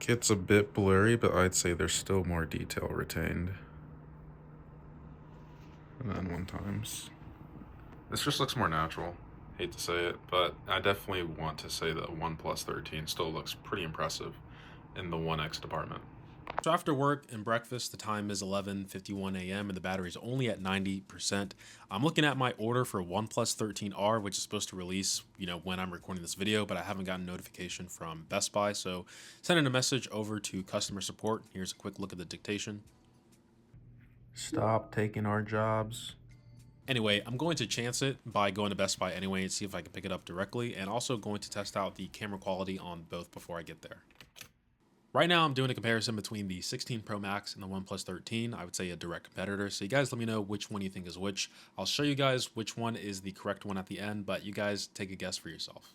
Gets a bit blurry, but I'd say there's still more detail retained than 1x. This just looks more natural. Hate to say it, but I definitely want to say that OnePlus 13 still looks pretty impressive in the 1x department. So after work and breakfast, the time is 11:51 a.m. and the battery's only at 90%. I'm looking at my order for OnePlus 13R, which is supposed to release, when I'm recording this video, but I haven't gotten notification from Best Buy. So sending a message over to customer support. Here's a quick look at the dictation. Stop taking our jobs. Anyway, I'm going to chance it by going to Best Buy anyway and see if I can pick it up directly, and also going to test out the camera quality on both before I get there. Right now, I'm doing a comparison between the 16 Pro Max and the OnePlus 13. I would say a direct competitor. So you guys let me know which one you think is which. I'll show you guys which one is the correct one at the end, but you guys take a guess for yourself.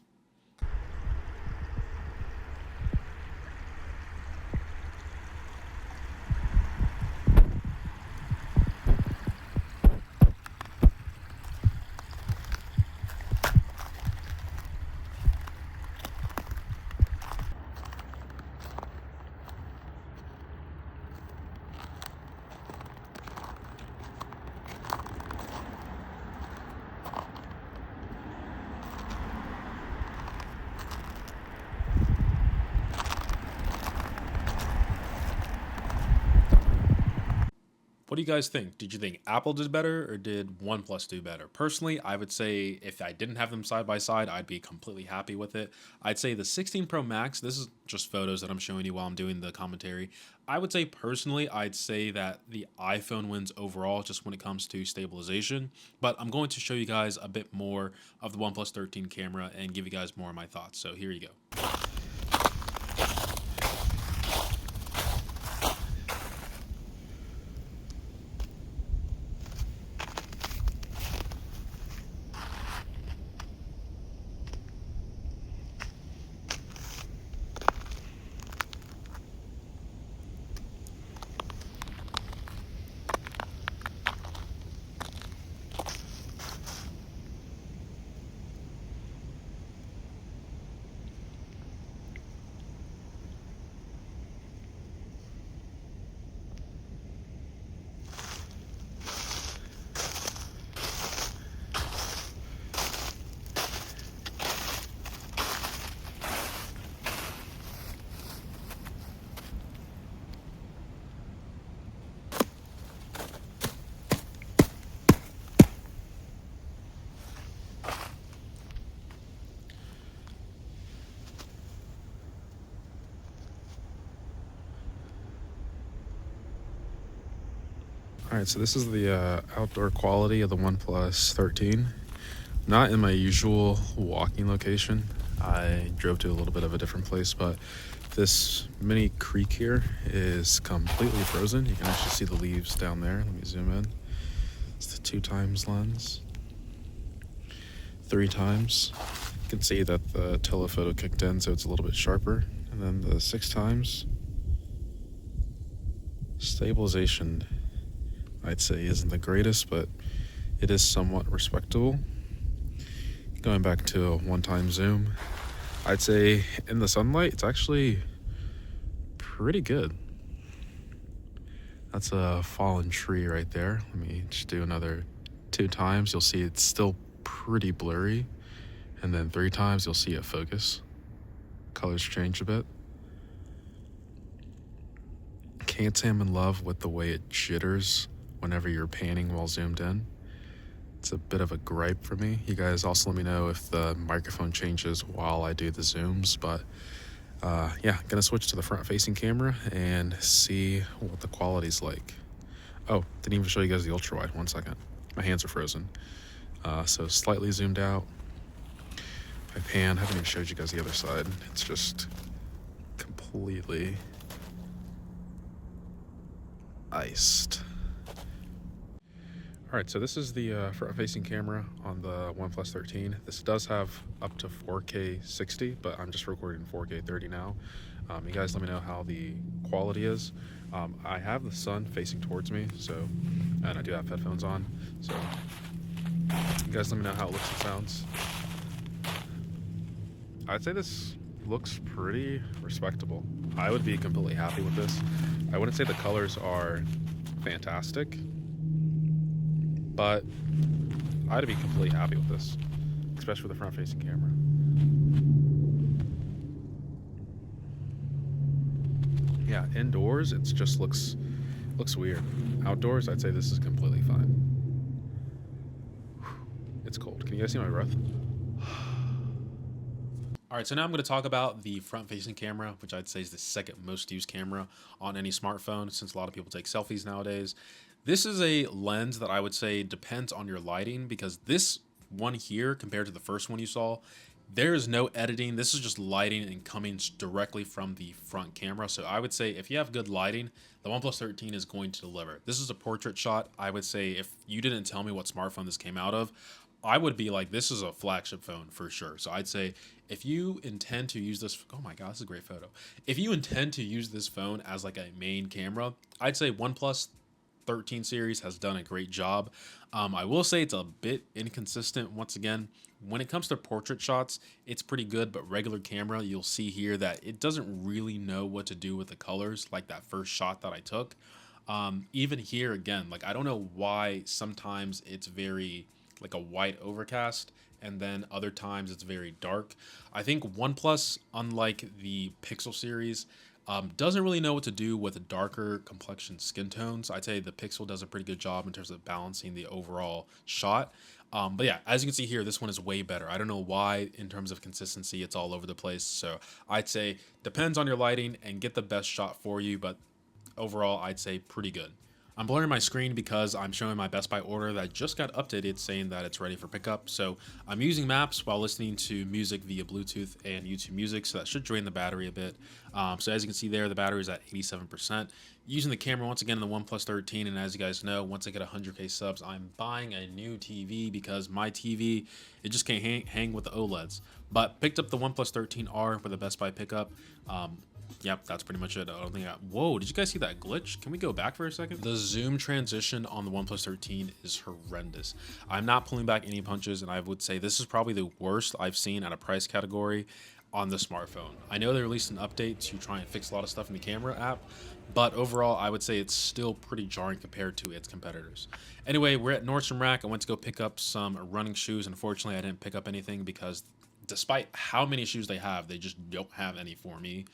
What do you guys think? Did you think Apple did better or did OnePlus do better? Personally, I would say if I didn't have them side by side, I'd be completely happy with it. I'd say the 16 Pro Max, this is just photos that I'm showing you while I'm doing the commentary. I would say personally, I'd say that the iPhone wins overall just when it comes to stabilization, but I'm going to show you guys a bit more of the OnePlus 13 camera and give you guys more of my thoughts. So here you go. Alright, so this is the outdoor quality of the OnePlus 13. Not in my usual walking location. I drove to a little bit of a different place, but this mini creek here is completely frozen. You can actually see the leaves down there. Let me zoom in. It's the 2x lens. 3x. You can see that the telephoto kicked in, so it's a little bit sharper. And then the 6x. Stabilization, I'd say, isn't the greatest, but it is somewhat respectable. Going back to a 1x zoom, I'd say in the sunlight, it's actually pretty good. That's a fallen tree right there. Let me just do another 2x. You'll see it's still pretty blurry. And then 3x, you'll see it focus. Colors change a bit. Can't say I'm in love with the way it jitters whenever you're panning while zoomed in. It's a bit of a gripe for me. You guys also let me know if the microphone changes while I do the zooms, but yeah, gonna switch to the front-facing camera and see what the quality's like. Oh, didn't even show you guys the ultra-wide. 1 second. My hands are frozen. So slightly zoomed out. If I pan, I haven't even showed you guys the other side. It's just completely iced. Alright, so this is the front-facing camera on the OnePlus 13. This does have up to 4K 60, but I'm just recording 4K 30 now. You guys let me know how the quality is. I have the sun facing towards me, and I do have headphones on, so you guys let me know how it looks and sounds. I'd say this looks pretty respectable. I would be completely happy with this. I wouldn't say the colors are fantastic, but I'd be completely happy with this, especially with the front-facing camera. Yeah, indoors it just looks weird. Outdoors, I'd say this is completely fine. It's cold. Can you guys see my breath? All right, so now I'm going to talk about the front-facing camera, which I'd say is the second most used camera on any smartphone, since a lot of people take selfies nowadays. This is a lens that I would say depends on your lighting, because this one here, compared to the first one you saw, there is no editing. This is just lighting and coming directly from the front camera. So I would say if you have good lighting, the OnePlus 13 is going to deliver. This is a portrait shot. I would say if you didn't tell me what smartphone this came out of, I would be like, this is a flagship phone for sure. So I'd say if you intend to use this, oh my God, this is a great photo. If you intend to use this phone as like a main camera, I'd say OnePlus 13 series has done a great job. I will say it's a bit inconsistent. Once again, when it comes to portrait shots, it's pretty good, but regular camera, you'll see here that it doesn't really know what to do with the colors like that first shot that I took. Even here again, like I don't know why sometimes it's very like a white overcast and then other times it's very dark. I think OnePlus, unlike the Pixel series, doesn't really know what to do with darker complexion skin tones. I'd say the Pixel does a pretty good job in terms of balancing the overall shot. But yeah, as you can see here, this one is way better. I don't know why in terms of consistency, it's all over the place. So I'd say depends on your lighting and get the best shot for you. But overall, I'd say pretty good. I'm blurring my screen because I'm showing my Best Buy order that just got updated saying that it's ready for pickup. So I'm using maps while listening to music via Bluetooth and YouTube Music, so that should drain the battery a bit. So as you can see there, the battery is at 87%. Using the camera once again in the OnePlus 13, and as you guys know, once I get 100K subs, I'm buying a new TV because my TV, it just can't hang with the OLEDs. But picked up the OnePlus 13R with a Best Buy pickup. Yep, that's pretty much it. I don't think whoa, did you guys see that glitch? Can we go back for a second? The zoom transition on the OnePlus 13 is horrendous. I'm not pulling back any punches, and I would say this is probably the worst I've seen at a price category on the smartphone. I know they released an update to try and fix a lot of stuff in the camera app, but overall, I would say it's still pretty jarring compared to its competitors. Anyway, we're at Nordstrom Rack. I went to go pick up some running shoes. Unfortunately, I didn't pick up anything because despite how many shoes they have, they just don't have any for me.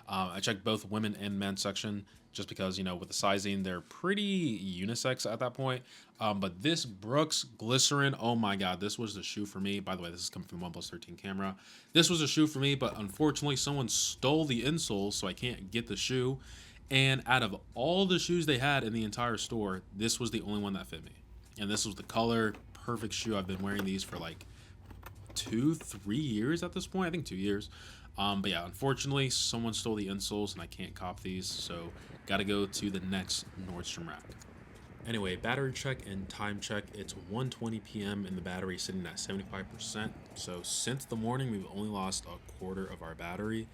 I checked both women and men's section just because, you know, with the sizing, they're pretty unisex at that point. But this Brooks Glycerin, oh my God, this was the shoe for me. By the way, this is coming from the OnePlus 13 camera. This was a shoe for me, but unfortunately, someone stole the insole, so I can't get the shoe. And out of all the shoes they had in the entire store, this was the only one that fit me. And this was the color, perfect shoe. I've been wearing these for like 2-3 years at this point. I think 2 years. But yeah, unfortunately, someone stole the insoles and I can't cop these, so gotta go to the next Nordstrom Rack. Anyway, battery check and time check. It's 1:20 p.m. and the battery is sitting at 75%. So since the morning, we've only lost a quarter of our battery.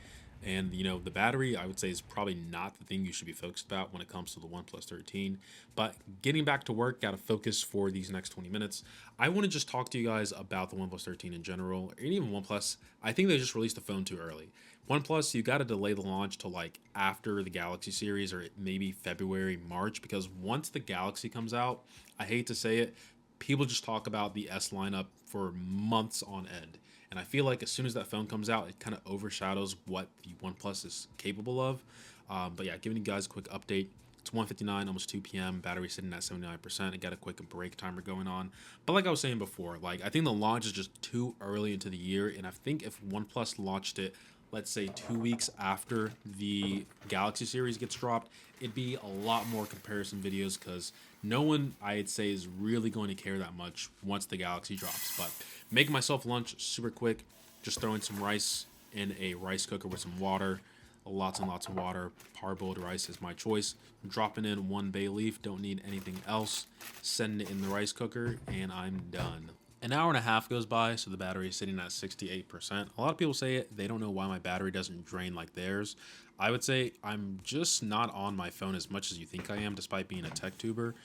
And, you know, the battery, I would say, is probably not the thing you should be focused about when it comes to the OnePlus 13. But getting back to work, got to focus for these next 20 minutes. I want to just talk to you guys about the OnePlus 13 in general, and even OnePlus. I think they just released the phone too early. OnePlus, you got to delay the launch to like after the Galaxy series or maybe February, March, because once the Galaxy comes out, I hate to say it, people just talk about the S lineup for months on end. And I feel like as soon as that phone comes out, it kind of overshadows what the OnePlus is capable of. But yeah, giving you guys a quick update. It's 1:59, almost 2 p.m. Battery sitting at 79%. I got a quick break timer going on. But like I was saying before, like I think the launch is just too early into the year. And I think if OnePlus launched it, let's say 2 weeks after the Galaxy series gets dropped, it'd be a lot more comparison videos because no one, I'd say, is really going to care that much once the Galaxy drops. But making myself lunch super quick, just throwing some rice in a rice cooker with some water, lots and lots of water. Parboiled rice is my choice. Dropping in one bay leaf, don't need anything else. Setting it in the rice cooker, and I'm done. An hour and a half goes by, so the battery is sitting at 68%. A lot of people say it, they don't know why my battery doesn't drain like theirs. I would say I'm just not on my phone as much as you think I am, despite being a tech tuber.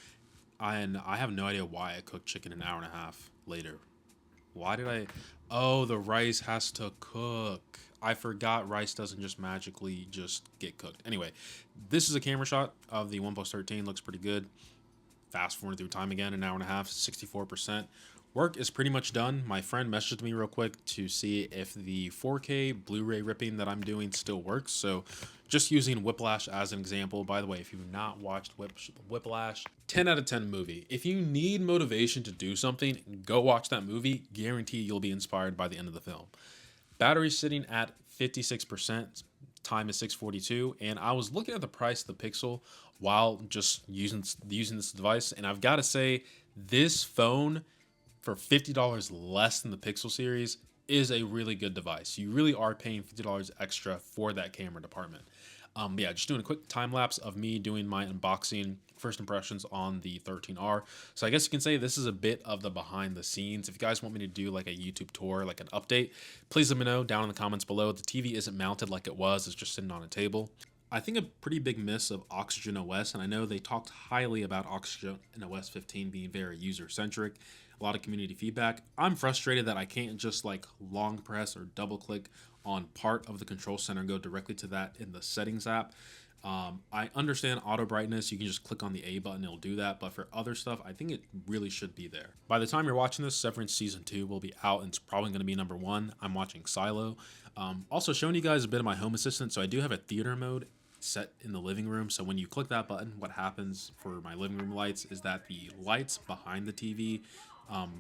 And I have no idea why I cooked chicken an hour and a half later. Why did I? Oh, the rice has to cook. I forgot rice doesn't just magically just get cooked. Anyway, this is a camera shot of the OnePlus 13. Looks pretty good. Fast forward through time again, an hour and a half, 64%. Work is pretty much done. My friend messaged me real quick to see if the 4K Blu-ray ripping that I'm doing still works. So just using Whiplash as an example. By the way, if you've not watched Whiplash, 10 out of 10 movie. If you need motivation to do something, go watch that movie. Guarantee you'll be inspired by the end of the film. Battery sitting at 56%. Time is 6:42, and I was looking at the price of the Pixel while just using this device, and I've got to say, this phone for $50 less than the Pixel series is a really good device. You really are paying $50 extra for that camera department. But yeah, just doing a quick time lapse of me doing my unboxing, first impressions on the 13R. So I guess you can say this is a bit of the behind the scenes. If you guys want me to do like a YouTube tour, like an update, please let me know down in the comments below. The TV isn't mounted like it was, it's just sitting on a table. I think a pretty big miss of Oxygen OS, and I know they talked highly about Oxygen OS 15 being very user-centric, a lot of community feedback. I'm frustrated that I can't just like long press or double click on part of the control center and go directly to that in the settings app. I understand auto brightness, you can just click on the A button, it'll do that, but for other stuff, I think it really should be there. By the time you're watching this, Severance Season 2 will be out, and it's probably going to be number 1. I'm watching Silo. Also showing you guys a bit of my home assistant, so I do have a theater mode set in the living room, so when you click that button, what happens for my living room lights is that the lights behind the TV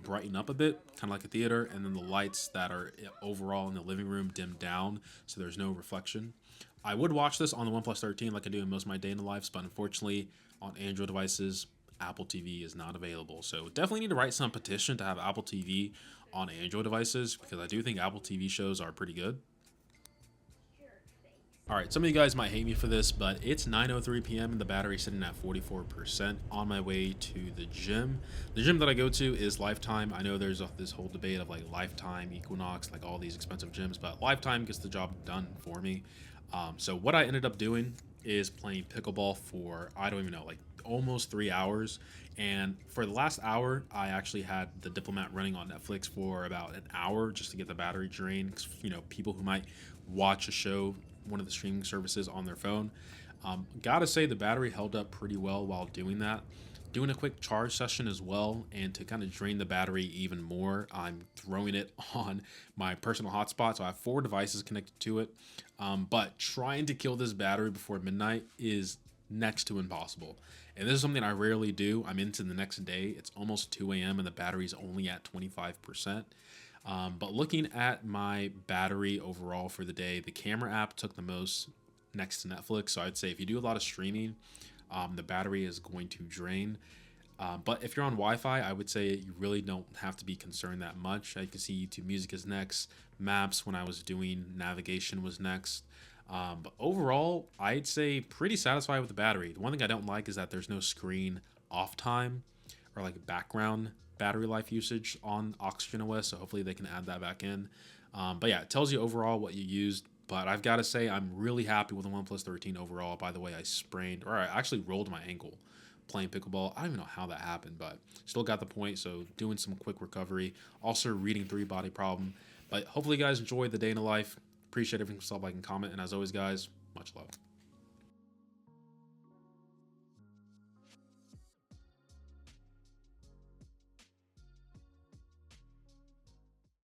brighten up a bit, kind of like a theater, and then the lights that are overall in the living room dim down, so there's no reflection. I would watch this on the OnePlus 13 like I do in most of my day in the lives, but unfortunately on Android devices, Apple TV is not available. So definitely need to write some petition to have Apple TV on Android devices, because I do think Apple TV shows are pretty good. Alright, some of you guys might hate me for this, but it's 9:03 p.m. and the battery's sitting at 44% on my way to the gym. The gym that I go to is Lifetime. I know there's this whole debate of like Lifetime, Equinox, like all these expensive gyms, but Lifetime gets the job done for me. So what I ended up doing is playing pickleball for, I don't even know, like almost 3 hours. And for the last hour, I actually had The Diplomat running on Netflix for about an hour just to get the battery drained. 'Cause, you know, people who might watch a show, one of the streaming services on their phone. Gotta say the battery held up pretty well while doing that. Doing a quick charge session as well, and to kind of drain the battery even more, I'm throwing it on my personal hotspot. So I have 4 devices connected to it, but trying to kill this battery before midnight is next to impossible. And this is something I rarely do. I'm into the next day. It's almost 2 a.m. and the battery's only at 25%. But looking at my battery overall for the day, the camera app took the most next to Netflix. So I'd say if you do a lot of streaming, the battery is going to drain. But if you're on Wi-Fi, I would say you really don't have to be concerned that much. I can see YouTube Music is next. Maps, when I was doing navigation, was next. But overall, I'd say pretty satisfied with the battery. The one thing I don't like is that there's no screen off time or like background battery life usage on Oxygen OS, so hopefully they can add that back in. But yeah, it tells you overall what you used, but I've got to say I'm really happy with the OnePlus 13 overall. By the way, I sprained, or I actually rolled my ankle playing pickleball. I don't even know how that happened, but still got the point, so doing some quick recovery. Also reading 3 Body Problem. But hopefully you guys enjoyed the day in the life. Appreciate everything, sub, like, and comment, and as always guys, much love.